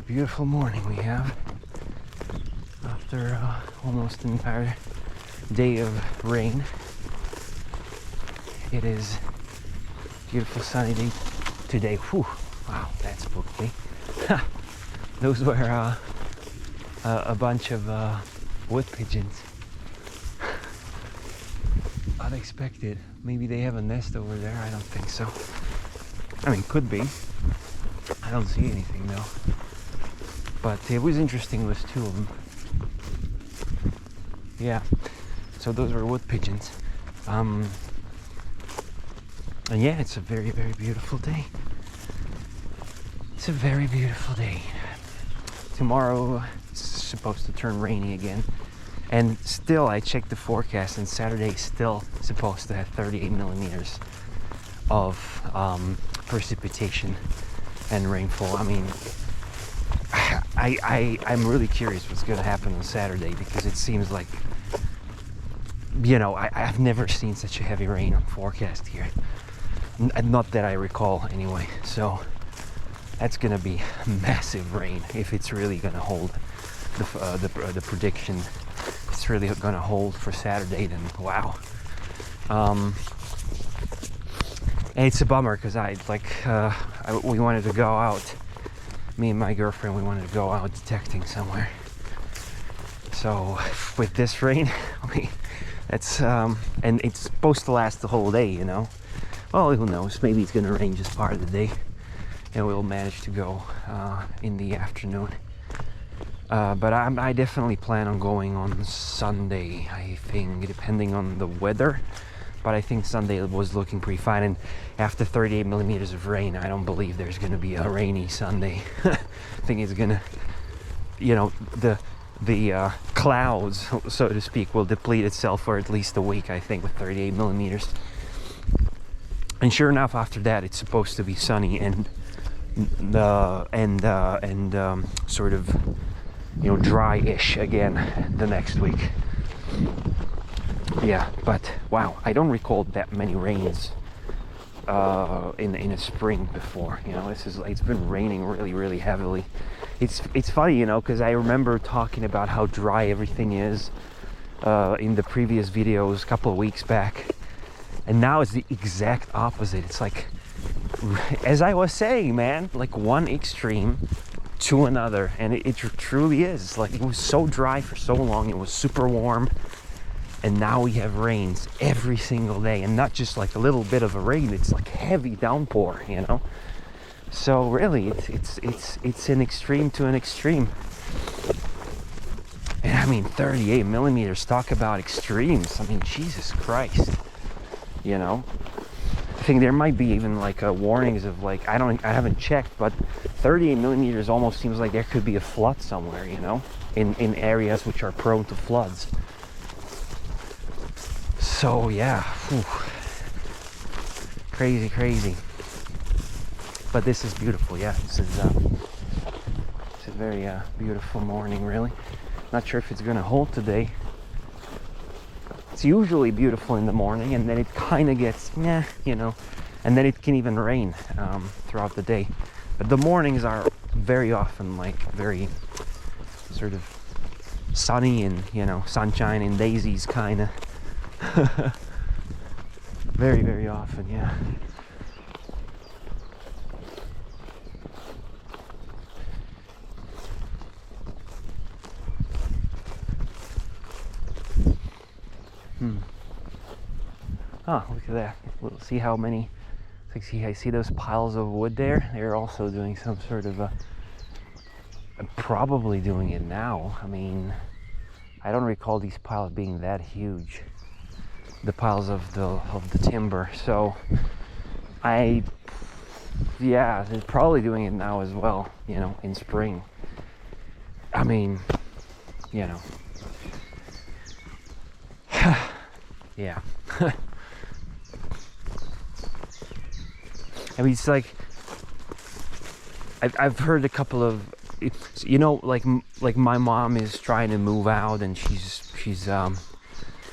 beautiful morning we have after almost an entire day of rain. It is a beautiful sunny day today. Whew. Wow, that spooked me. Those were a bunch of wood pigeons. Unexpected. Maybe they have a nest over there. I don't think so. I mean, could be. I don't see anything though. But it was interesting. It was two of them. Yeah. So those were wood pigeons. And yeah, it's a very, very beautiful day. It's a very beautiful day. Tomorrow it's supposed to turn rainy again. And still, I checked the forecast, and Saturday is still supposed to have 38 millimeters of precipitation and rainfall. I mean, I'm really curious what's going to happen on Saturday, because it seems like, you know, I've never seen such a heavy rain on forecast here. Not that I recall, anyway. So that's going to be massive rain if it's really going to hold the prediction. It's really going to hold for Saturday, then wow. And it's a bummer because we wanted to go out. Me and my girlfriend, we wanted to go out detecting somewhere. So with this rain, that's and it's supposed to last the whole day, you know. Well, who knows? Maybe it's going to rain just part of the day, and we'll manage to go in the afternoon. But I definitely plan on going on Sunday, I think, depending on the weather. But I think Sunday was looking pretty fine. And after 38 millimeters of rain, I don't believe there's going to be a rainy Sunday. I think it's going to, you know, the clouds, so to speak, will deplete itself for at least a week, I think, with 38 millimeters. And sure enough, after that, it's supposed to be sunny and sort of, you know, dry-ish again the next week. Yeah, but wow, I don't recall that many rains in a spring before. You know, it's been raining really, really heavily. It's funny, you know, because I remember talking about how dry everything is in the previous videos a couple of weeks back, and now it's the exact opposite. It's like, as I was saying, man, like one extreme to another, and it truly is. Like, it was so dry for so long, it was super warm, and now we have rains every single day, and not just like a little bit of a rain, it's like heavy downpour, you know. So really, it's an extreme to an extreme. And I mean, 38 millimeters, talk about extremes. I mean, Jesus Christ, you know. I think there might be even like warnings of like, I haven't checked, but 38 millimeters almost seems like there could be a flood somewhere, you know, in areas which are prone to floods. So yeah, whew. Crazy. But this is beautiful. Yeah, this is a very beautiful morning, really. Not sure if it's gonna hold today. It's usually beautiful in the morning, and then it kind of gets, you know, and then it can even rain throughout the day. But the mornings are very often like very sort of sunny and, you know, sunshine and daisies kind of. Very, very often, yeah. Oh, look at that. We'll see how many. I see those piles of wood there. They're also doing some sort of probably doing it now. I mean, I don't recall these piles being that huge. The piles of the timber. So they're probably doing it now as well, you know, in spring. I mean, you know. Yeah. I mean, it's like I've heard a couple of, you know, like my mom is trying to move out, and she's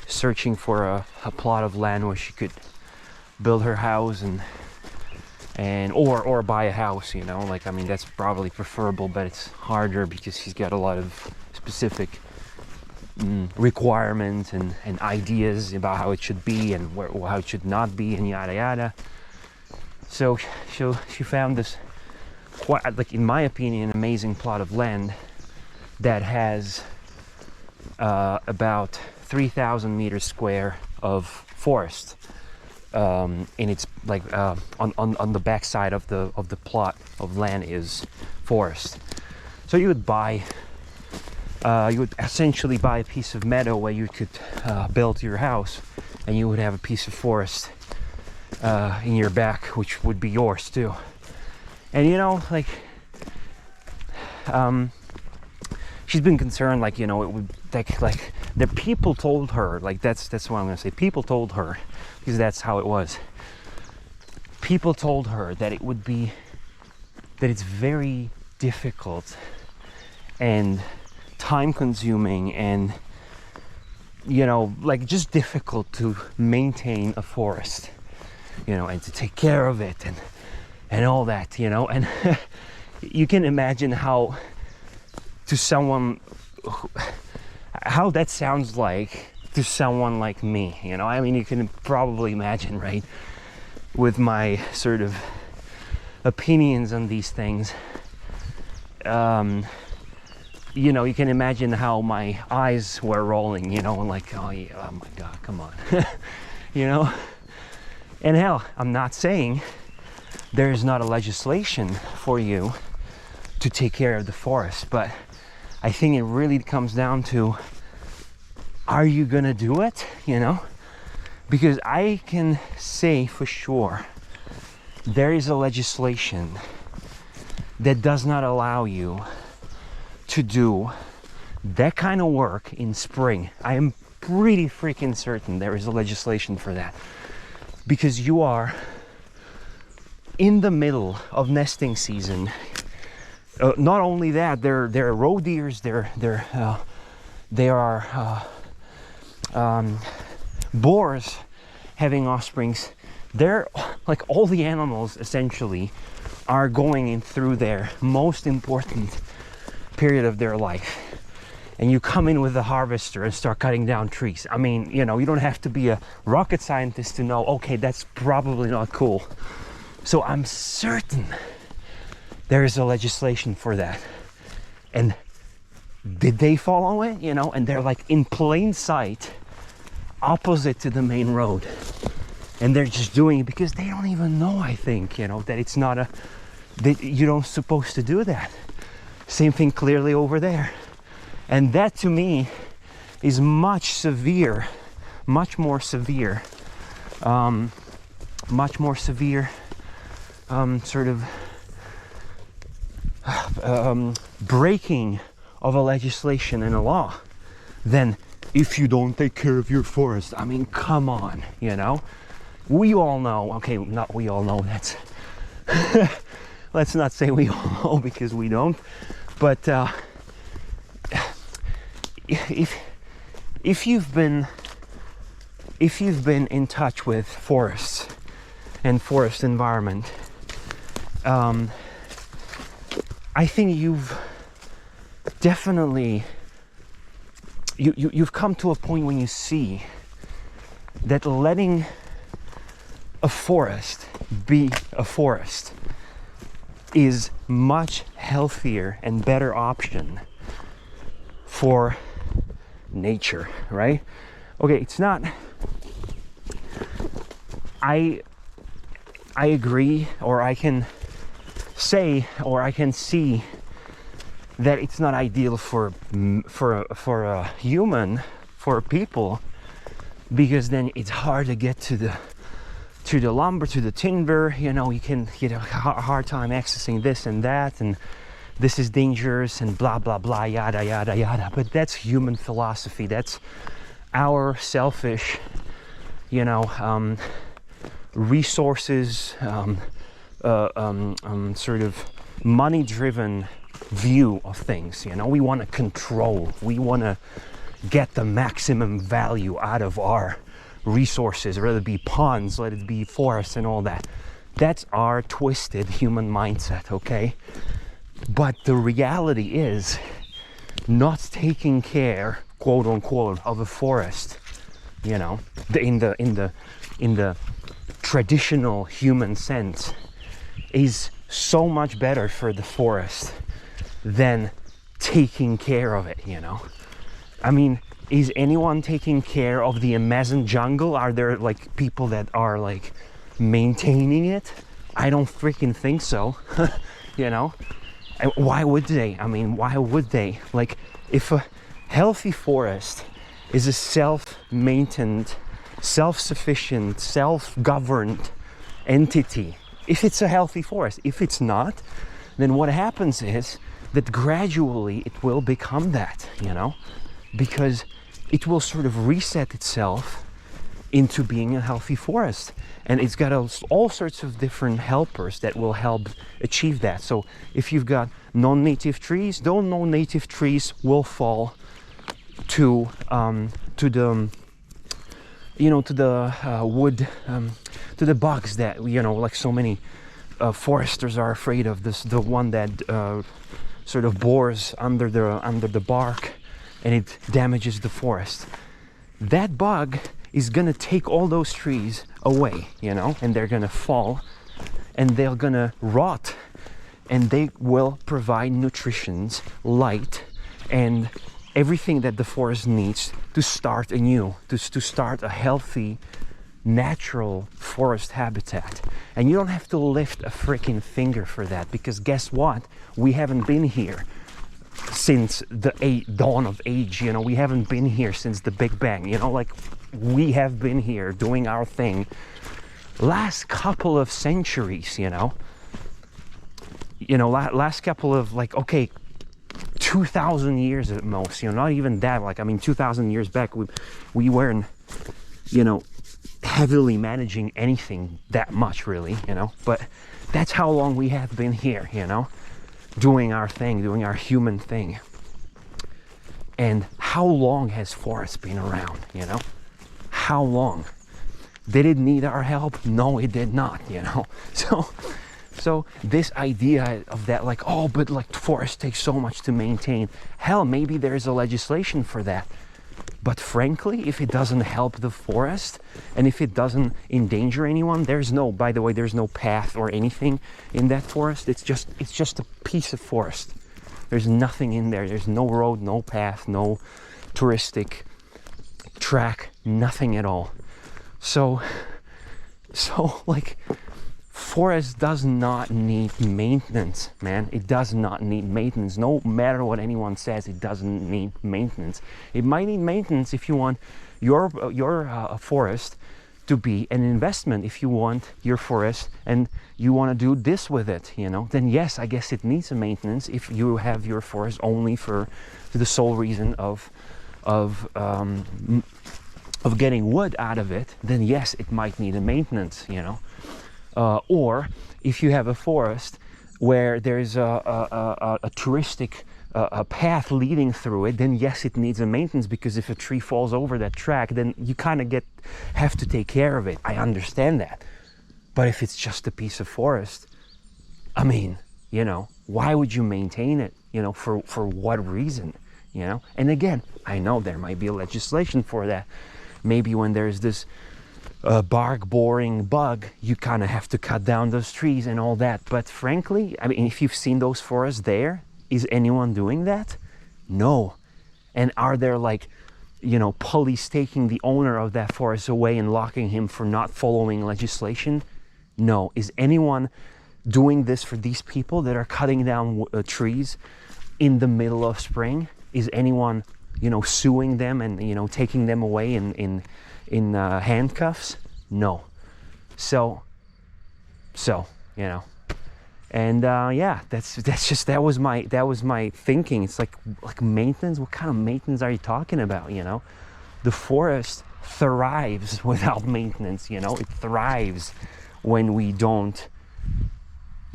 searching for a plot of land where she could build her house, and and or buy a house, you know, like, I mean, that's probably preferable, but it's harder because he's got a lot of specific requirements and ideas about how it should be and how it should not be, and yada yada. So she found this quite, like, in my opinion, amazing plot of land that has about 3,000 meters square of forest, and it's like on the back side of the plot of land is forest. So you would essentially buy a piece of meadow where you could build your house, and you would have a piece of forest in your back, which would be yours too. And you know, like, she's been concerned, like, you know, it would like the people told her, like, that's what I'm gonna say. People told her, because that's how it was. People told her that it's very difficult and time consuming and, you know, like, just difficult to maintain a forest, you know, and to take care of it and all that, you know. And you can imagine how to someone how that sounds like to someone like me, you know. I mean, you can probably imagine, right, with my sort of opinions on these things, you know, you can imagine how my eyes were rolling, you know, like, oh yeah, oh my god, come on. You know. And hell, I'm not saying there is not a legislation for you to take care of the forest, but I think it really comes down to, are you gonna do it, you know? Because I can say for sure there is a legislation that does not allow you to do that kind of work in spring. I am pretty freaking certain there is a legislation for that, because you are in the middle of nesting season. Not only that, there are roe deers, there are boars having offsprings. They're like, all the animals essentially are going in through their most important period of their life. And you come in with a harvester and start cutting down trees. I mean, you know, you don't have to be a rocket scientist to know, okay, that's probably not cool. So I'm certain there is a legislation for that. And did they follow it? You know, and they're like in plain sight, opposite to the main road. And they're just doing it because they don't even know, I think, you know, that it's not that you don't supposed to do that. Same thing clearly over there. And that to me is much more severe, sort of breaking of a legislation and a law than if you don't take care of your forest. I mean, come on, you know? We all know, okay, not we all know, that's let's not say we all know, because we don't, but if you've been in touch with forests and forest environment, I think you've definitely you've come to a point when you see that letting a forest be a forest is much healthier and better option for nature, right? Okay, it's not, I agree, or I can say, or I can see that it's not ideal for a human, for people, because then it's hard to get to the lumber, to the timber, you know. You can get a hard time accessing this and that, and this is dangerous and blah blah blah, yada yada yada. But that's human philosophy. That's our selfish, you know, resources, sort of money-driven view of things. You know, we want to control. We want to get the maximum value out of our resources, whether it be ponds, let it be forests and all that. That's our twisted human mindset, okay? But the reality is, not taking care, quote unquote, of a forest, you know, in the traditional human sense, is so much better for the forest than taking care of it, you know? I mean, is anyone taking care of the Amazon jungle? Are there like people that are like maintaining it? I don't freaking think so. You know, why would they? I mean, why would they? Like, if a healthy forest is a self-maintained, self-sufficient, self-governed entity, if it's a healthy forest, if it's not, then what happens is that gradually it will become that, you know, because it will sort of reset itself into being a healthy forest. And it's got all sorts of different helpers that will help achieve that. So if you've got non-native trees, those non-native trees will fall to the, you know, to the wood, to the bugs that, you know, like so many foresters are afraid of. The one that sort of bores under the bark, and it damages the forest. That bug is gonna take all those trees away, you know, and they're gonna fall and they're gonna rot, and they will provide nutrition, light, and everything that the forest needs to start anew, to start a healthy, natural forest habitat. And you don't have to lift a freaking finger for that, because guess what? We haven't been here since the dawn of age, you know. We haven't been here since the Big Bang, you know, like we have been here doing our thing last couple of centuries, you know, last couple of, like, okay, 2,000 years at most, you know, not even that. Like, I mean, 2,000 years back, we weren't, you know, heavily managing anything that much, really, you know, but that's how long we have been here, you know, doing our thing, doing our human thing. And how long has forests been around, you know? How long? Did it need our help? No, it did not, you know? So this idea of that, like, oh, but like forests take so much to maintain. Hell, maybe there's a legislation for that. But frankly, if it doesn't help the forest and if it doesn't endanger anyone, by the way, there's no path or anything in that forest. It's just a piece of forest. There's nothing in there. There's no road, no path, no touristic track, nothing at all. So like, forest does not need maintenance, man. It does not need maintenance. No matter what anyone says, it doesn't need maintenance. It might need maintenance if you want your forest to be an investment. If you want your forest and you want to do this with it, you know, then yes, I guess it needs a maintenance. If you have your forest only for the sole reason of getting wood out of it, then yes, it might need a maintenance, you know. Or if you have a forest where there's a touristic path leading through it, then yes, it needs a maintenance, because if a tree falls over that track, then you kind of have to take care of it. I understand that. But if it's just a piece of forest, I mean, you know, why would you maintain it? You know, for what reason? You know? And again, I know there might be a legislation for that. Maybe when there's this bark boring bug, you kind of have to cut down those trees and all that. But frankly, I mean, if you've seen those forests there, is anyone doing that? No. And are there, like, you know, police taking the owner of that forest away and locking him for not following legislation? No. Is anyone doing this for these people that are cutting down trees in the middle of spring? Is anyone, you know, suing them and, you know, taking them away in handcuffs? No. So, you know, and yeah, that was my thinking. It's like maintenance. What kind of maintenance are you talking about? You know, the forest thrives without maintenance. You know, it thrives when we don't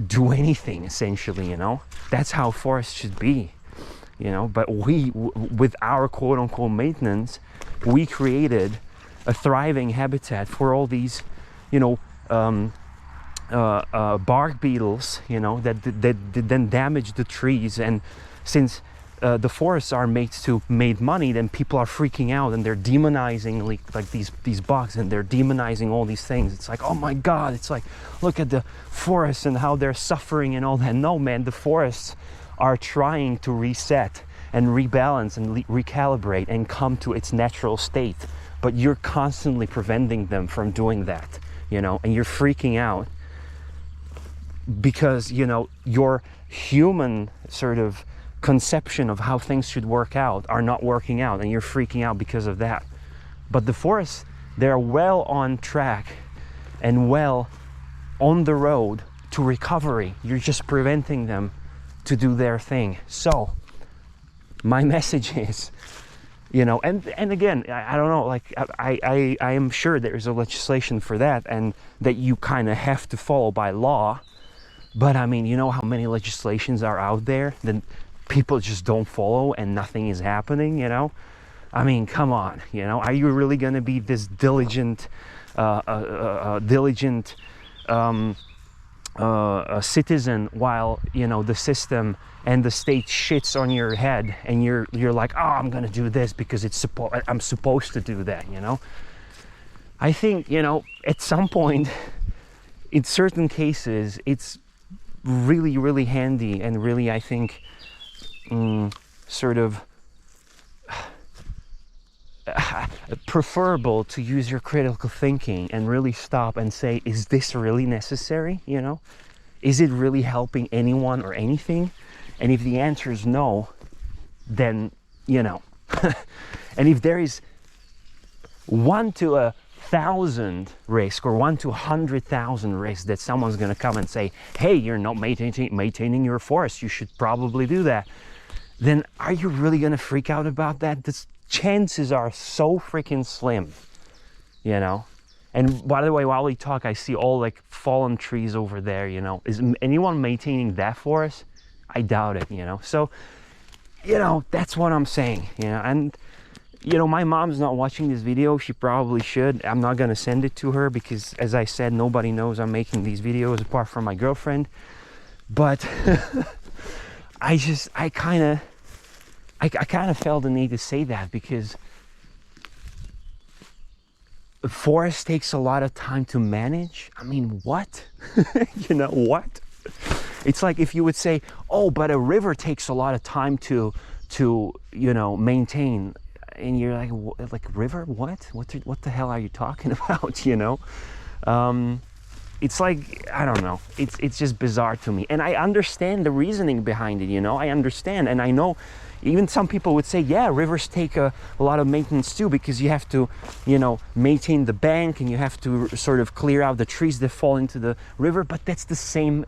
do anything, essentially. You know, that's how forests should be. You know, but we, with our quote unquote maintenance, we created a thriving habitat for all these, you know, bark beetles, you know, that then damage the trees. And since the forests are made money, then people are freaking out and they're demonizing like these bugs, and they're demonizing all these things. It's like, oh my God, it's like, look at the forests and how they're suffering and all that. No, man, the forests are trying to reset and rebalance and recalibrate and come to its natural state, but you're constantly preventing them from doing that, you know, and you're freaking out because, you know, your human sort of conception of how things should work out are not working out, and you're freaking out because of that. But the forests, they're well on track and well on the road to recovery. You're just preventing them to do their thing. So my message is, you know, and again, I don't know, like I am sure there is a legislation for that, and that you kind of have to follow by law. But I mean, you know how many legislations are out there that people just don't follow and nothing is happening, you know? I mean, come on, you know, are you really going to be this diligent citizen while, you know, the system and the state shits on your head, and you're like, oh, I'm going to do this because I'm supposed to do that, you know? I think, you know, at some point, in certain cases, it's really, really handy and really, I think, sort of preferable to use your critical thinking and really stop and say, is this really necessary? You know, is it really helping anyone or anything? And if the answer is no, then, you know, and if there is 1 to 1,000 risk, or 1 to 100,000 risk that someone's going to come and say, hey, you're not maintaining your forest, you should probably do that, then are you really going to freak out about that? The chances are so freaking slim, you know? And by the way, while we talk, I see all like fallen trees over there, you know? Is anyone maintaining that forest? I doubt it, you know? So, you know, that's what I'm saying, you know? And, you know, my mom's not watching this video. She probably should. I'm not going to send it to her because, as I said, nobody knows I'm making these videos apart from my girlfriend. But I kind of felt the need to say that, because the forest takes a lot of time to manage. I mean, what? You know, what? It's like if you would say, oh, but a river takes a lot of time to you know, maintain. And you're like river? What the hell are you talking about? You know, it's like, I don't know. It's just bizarre to me, and I understand the reasoning behind it. You know, I understand, and I know even some people would say, yeah, rivers take a lot of maintenance too, because you have to, you know, maintain the bank, and you have to sort of clear out the trees that fall into the river. But that's the same.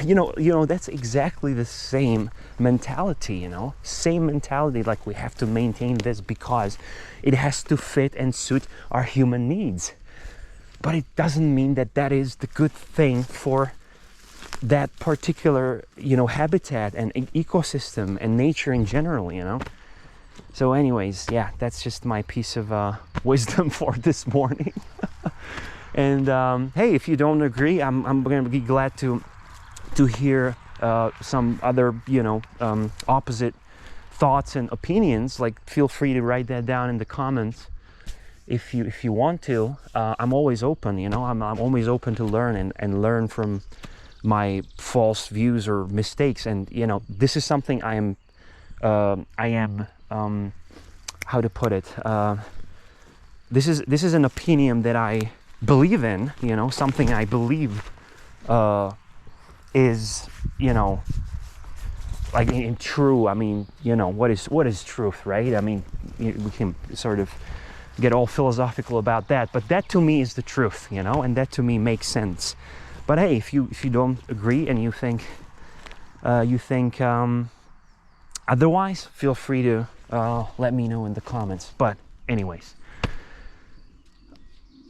You know, that's exactly the same mentality, you know, same mentality, like we have to maintain this because it has to fit and suit our human needs. But it doesn't mean that that is the good thing for that particular, you know, habitat and ecosystem and nature in general, you know. So anyways, yeah, that's just my piece of wisdom for this morning. And hey, if you don't agree, I'm going to be glad to hear some other, you know, opposite thoughts and opinions. Like, feel free to write that down in the comments if you want to. I'm always open, you know. I'm always open to learn and learn from my false views or mistakes. And, you know, this is something I am how to put it, this is an opinion that I believe in, you know, something I believe is, you know, like in true, I mean, you know, what is truth, right? I mean, we can sort of get all philosophical about that, but that to me is the truth, you know, and that to me makes sense. But hey, if you don't agree and you think otherwise, feel free to let me know in the comments. But anyways,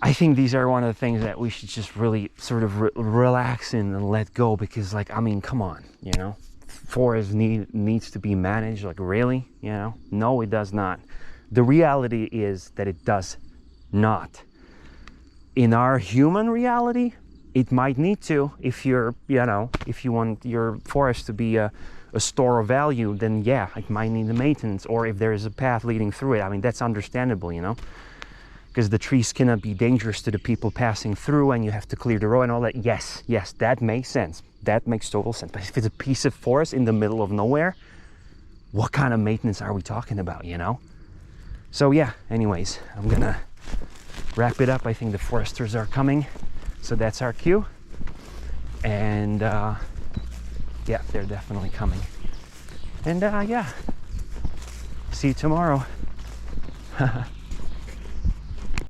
I think these are one of the things that we should just really sort of relax in and let go, because, like, I mean, come on, you know, forest needs to be managed, like, really, you know? No, it does not. The reality is that it does not. In our human reality, it might need to if you're, you know, if you want your forest to be a store of value, then yeah, it might need the maintenance. Or if there is a path leading through it, I mean, that's understandable, you know, because the trees cannot be dangerous to the people passing through and you have to clear the road and all that. Yes, yes, that makes sense. That makes total sense. But if it's a piece of forest in the middle of nowhere, what kind of maintenance are we talking about, you know? So yeah, anyways, I'm gonna wrap it up. I think the foresters are coming. So that's our cue. And yeah, they're definitely coming. And yeah, see you tomorrow.